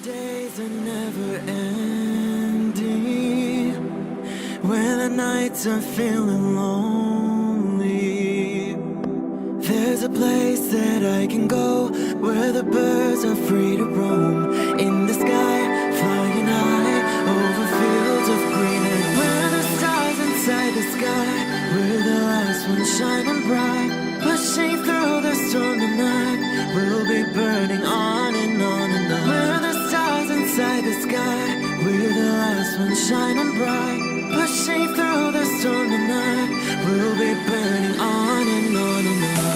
days are never ending, when the nights are feeling lonely. There's a place that I can go, where the birds are free to roam, in the sky, flying high, over fields of green. And where the stars inside the sky, we're the last ones shining bright, pushing through the storm tonight. We'll be burning on and on and on. We're the stars inside the sky, we're the last ones shining bright, pushing through the storm tonight. We'll be burning on and on and on.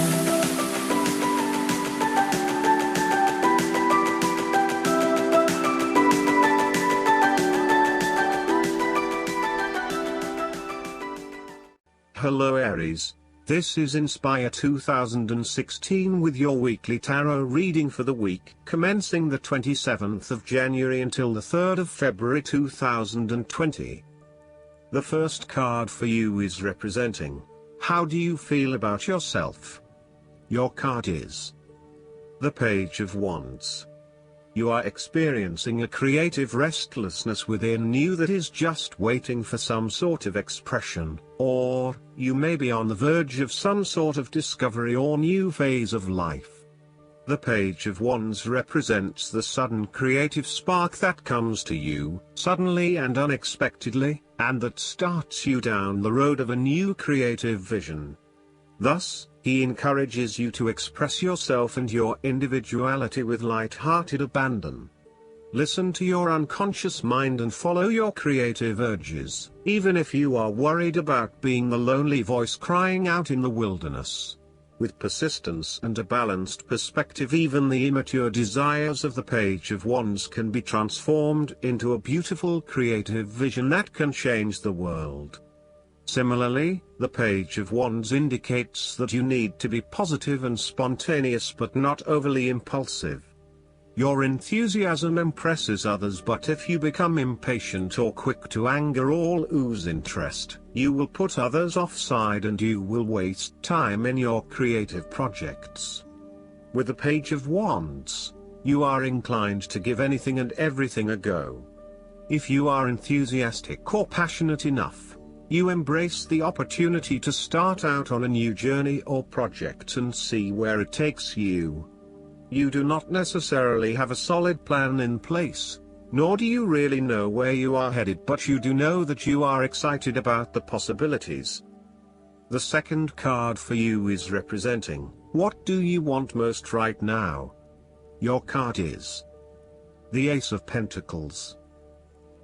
Hello Aries, this is Inspire 2016 with your weekly tarot reading for the week commencing the 27th of January until the 3rd of February 2020. The first card for you is representing, how do you feel about yourself? Your card is the Page of Wands. You are experiencing a creative restlessness within you that is just waiting for some sort of expression, or you may be on the verge of some sort of discovery or new phase of life. The Page of Wands represents the sudden creative spark that comes to you, suddenly and unexpectedly, and that starts you down the road of a new creative vision. Thus, he encourages you to express yourself and your individuality with light-hearted abandon. Listen to your unconscious mind and follow your creative urges, even if you are worried about being the lonely voice crying out in the wilderness. With persistence and a balanced perspective, even the immature desires of the Page of Wands can be transformed into a beautiful creative vision that can change the world. Similarly, the Page of Wands indicates that you need to be positive and spontaneous but not overly impulsive. Your enthusiasm impresses others, but if you become impatient or quick to anger or lose interest, you will put others offside and you will waste time in your creative projects. With the Page of Wands, you are inclined to give anything and everything a go. If you are enthusiastic or passionate enough, you embrace the opportunity to start out on a new journey or project and see where it takes you. You do not necessarily have a solid plan in place, nor do you really know where you are headed, but you do know that you are excited about the possibilities. The second card for you is representing, what do you want most right now? Your card is the Ace of Pentacles.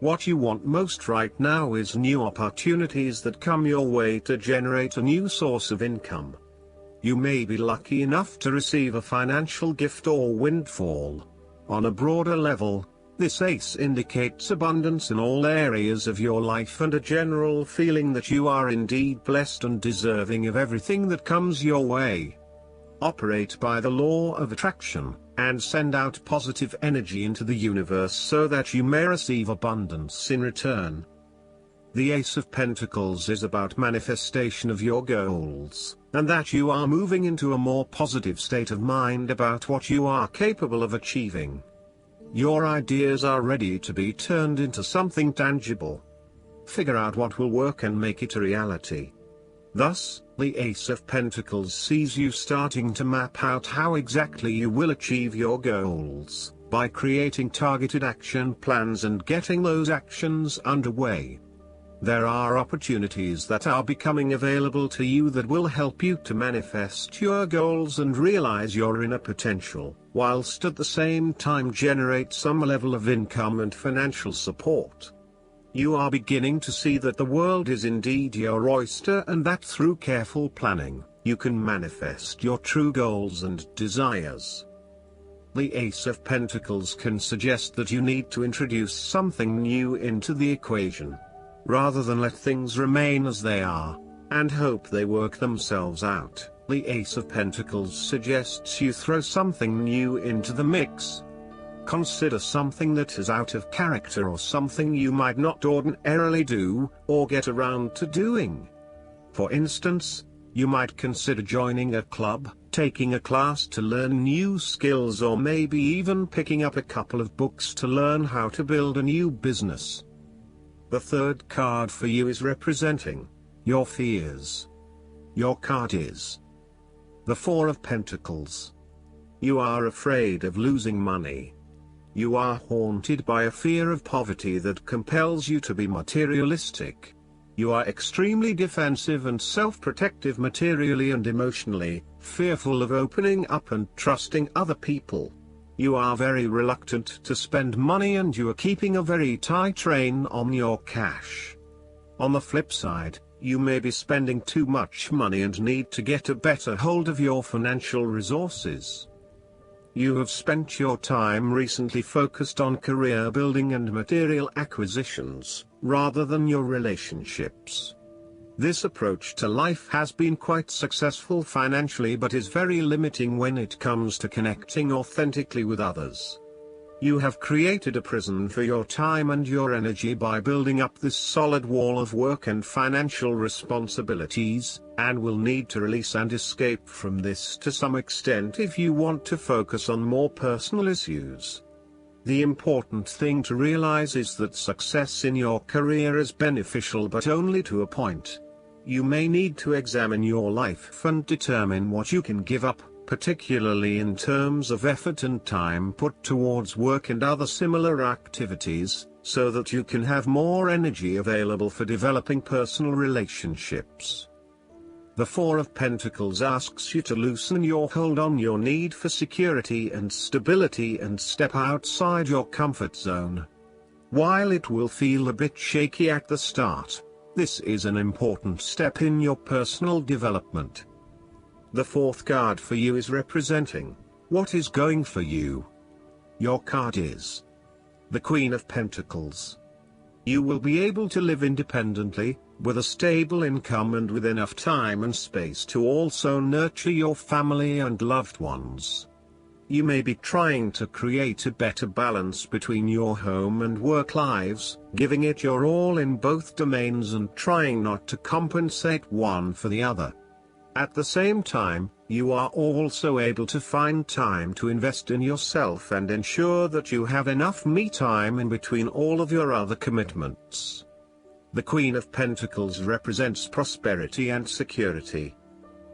What you want most right now is new opportunities that come your way to generate a new source of income. You may be lucky enough to receive a financial gift or windfall. On a broader level, this ace indicates abundance in all areas of your life and a general feeling that you are indeed blessed and deserving of everything that comes your way. Operate by the law of attraction, and send out positive energy into the universe so that you may receive abundance in return. The Ace of Pentacles is about manifestation of your goals, and that you are moving into a more positive state of mind about what you are capable of achieving. Your ideas are ready to be turned into something tangible. Figure out what will work and make it a reality. Thus, the Ace of Pentacles sees you starting to map out how exactly you will achieve your goals, by creating targeted action plans and getting those actions underway. There are opportunities that are becoming available to you that will help you to manifest your goals and realize your inner potential, whilst at the same time generate some level of income and financial support. You are beginning to see that the world is indeed your oyster and that through careful planning, you can manifest your true goals and desires. The Ace of Pentacles can suggest that you need to introduce something new into the equation, rather than let things remain as they are, and hope they work themselves out. The Ace of Pentacles suggests you throw something new into the mix. Consider something that is out of character or something you might not ordinarily do, or get around to doing. For instance, you might consider joining a club, taking a class to learn new skills, or maybe even picking up a couple of books to learn how to build a new business. The third card for you is representing your fears. Your card is the Four of Pentacles. You are afraid of losing money. You are haunted by a fear of poverty that compels you to be materialistic. You are extremely defensive and self-protective materially and emotionally, fearful of opening up and trusting other people. You are very reluctant to spend money, and you are keeping a very tight rein on your cash. On the flip side, you may be spending too much money and need to get a better hold of your financial resources. You have spent your time recently focused on career building and material acquisitions, rather than your relationships. This approach to life has been quite successful financially, but is very limiting when it comes to connecting authentically with others. You have created a prison for your time and your energy by building up this solid wall of work and financial responsibilities, and will need to release and escape from this to some extent if you want to focus on more personal issues. The important thing to realize is that success in your career is beneficial, but only to a point. You may need to examine your life and determine what you can give up, particularly in terms of effort and time put towards work and other similar activities, so that you can have more energy available for developing personal relationships. The Four of Pentacles asks you to loosen your hold on your need for security and stability and step outside your comfort zone. While it will feel a bit shaky at the start, this is an important step in your personal development. The fourth card for you is representing what is going for you. Your card is the Queen of Pentacles. You will be able to live independently, with a stable income and with enough time and space to also nurture your family and loved ones. You may be trying to create a better balance between your home and work lives, giving it your all in both domains and trying not to compensate one for the other. At the same time, you are also able to find time to invest in yourself and ensure that you have enough me time in between all of your other commitments. The Queen of Pentacles represents prosperity and security.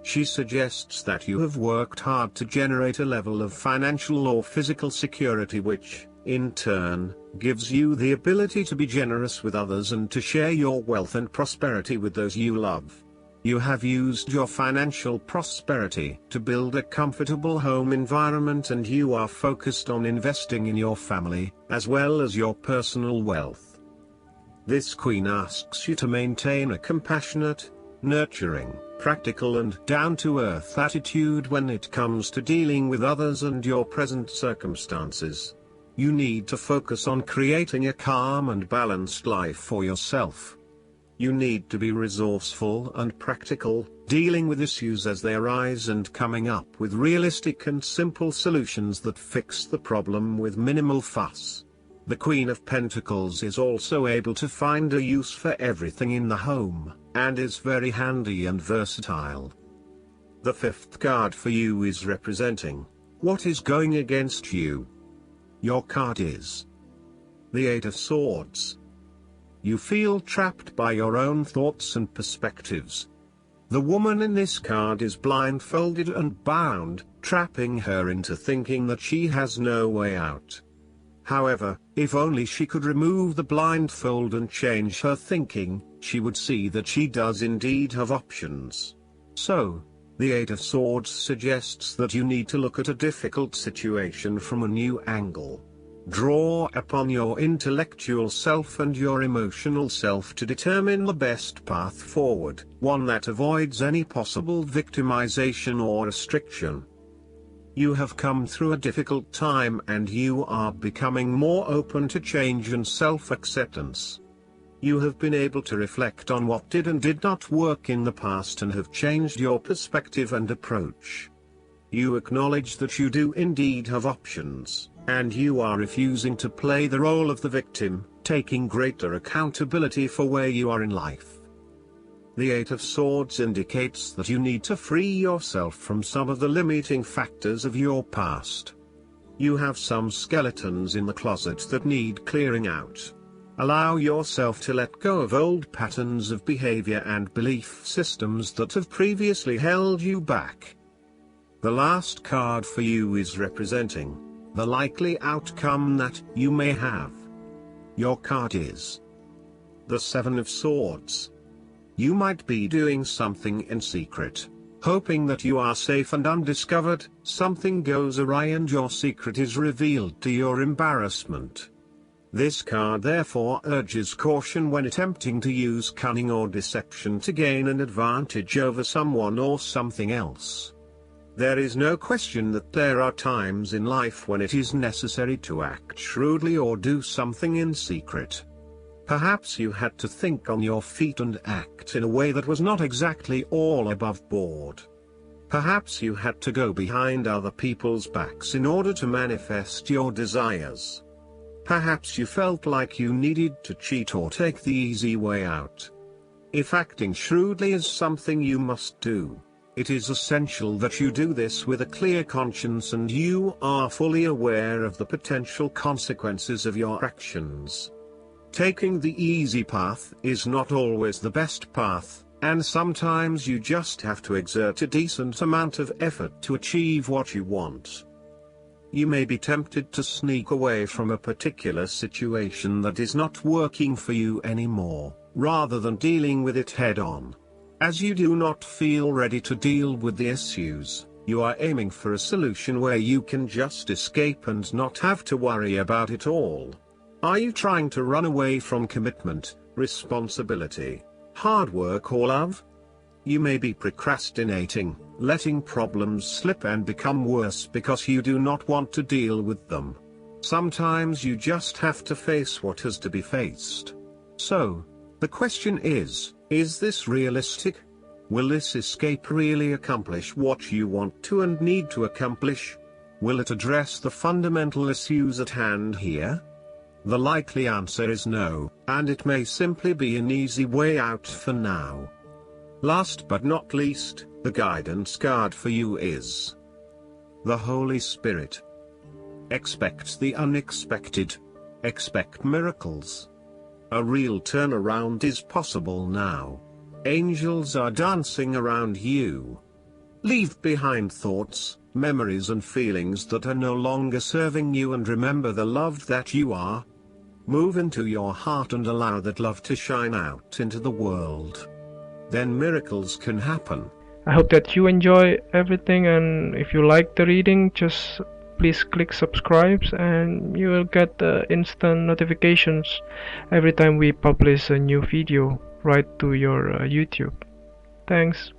She suggests that you have worked hard to generate a level of financial or physical security which, in turn, gives you the ability to be generous with others and to share your wealth and prosperity with those you love. You have used your financial prosperity to build a comfortable home environment, and you are focused on investing in your family, as well as your personal wealth. This Queen asks you to maintain a compassionate, nurturing, practical and down-to-earth attitude when it comes to dealing with others and your present circumstances. You need to focus on creating a calm and balanced life for yourself. You need to be resourceful and practical, dealing with issues as they arise and coming up with realistic and simple solutions that fix the problem with minimal fuss. The Queen of Pentacles is also able to find a use for everything in the home, and is very handy and versatile. The fifth card for you is representing what is going against you. Your card is the Eight of Swords. You feel trapped by your own thoughts and perspectives. The woman in this card is blindfolded and bound, trapping her into thinking that she has no way out. However, if only she could remove the blindfold and change her thinking, she would see that she does indeed have options. So, the Eight of Swords suggests that you need to look at a difficult situation from a new angle. Draw upon your intellectual self and your emotional self to determine the best path forward, one that avoids any possible victimization or restriction. You have come through a difficult time and you are becoming more open to change and self-acceptance. You have been able to reflect on what did and did not work in the past and have changed your perspective and approach. You acknowledge that you do indeed have options, and you are refusing to play the role of the victim, taking greater accountability for where you are in life. The Eight of Swords indicates that you need to free yourself from some of the limiting factors of your past. You have some skeletons in the closet that need clearing out. Allow yourself to let go of old patterns of behavior and belief systems that have previously held you back. The last card for you is representing the likely outcome that you may have. Your card is the Seven of Swords. You might be doing something in secret, hoping that you are safe and undiscovered. Something goes awry and your secret is revealed to your embarrassment. This card therefore urges caution when attempting to use cunning or deception to gain an advantage over someone or something else. There is no question that there are times in life when it is necessary to act shrewdly or do something in secret. Perhaps you had to think on your feet and act in a way that was not exactly all above board. Perhaps you had to go behind other people's backs in order to manifest your desires. Perhaps you felt like you needed to cheat or take the easy way out. If acting shrewdly is something you must do, it is essential that you do this with a clear conscience and you are fully aware of the potential consequences of your actions. Taking the easy path is not always the best path, and sometimes you just have to exert a decent amount of effort to achieve what you want. You may be tempted to sneak away from a particular situation that is not working for you anymore, rather than dealing with it head-on. As you do not feel ready to deal with the issues, you are aiming for a solution where you can just escape and not have to worry about it all. Are you trying to run away from commitment, responsibility, hard work or love? You may be procrastinating, letting problems slip and become worse because you do not want to deal with them. Sometimes you just have to face what has to be faced. So, the question is this realistic? Will this escape really accomplish what you want to and need to accomplish? Will it address the fundamental issues at hand here? The likely answer is no, and it may simply be an easy way out for now. Last but not least, the guidance card for you is the Holy Spirit. Expect the unexpected. Expect miracles. A real turnaround is possible now. Angels are dancing around you. Leave behind thoughts, memories and feelings that are no longer serving you and remember the love that you are. Move into your heart and allow that love to shine out into the world. Then miracles can happen. I hope that you enjoy everything, and if you like the reading, just please click subscribe and you will get instant notifications every time we publish a new video right to your YouTube. Thanks.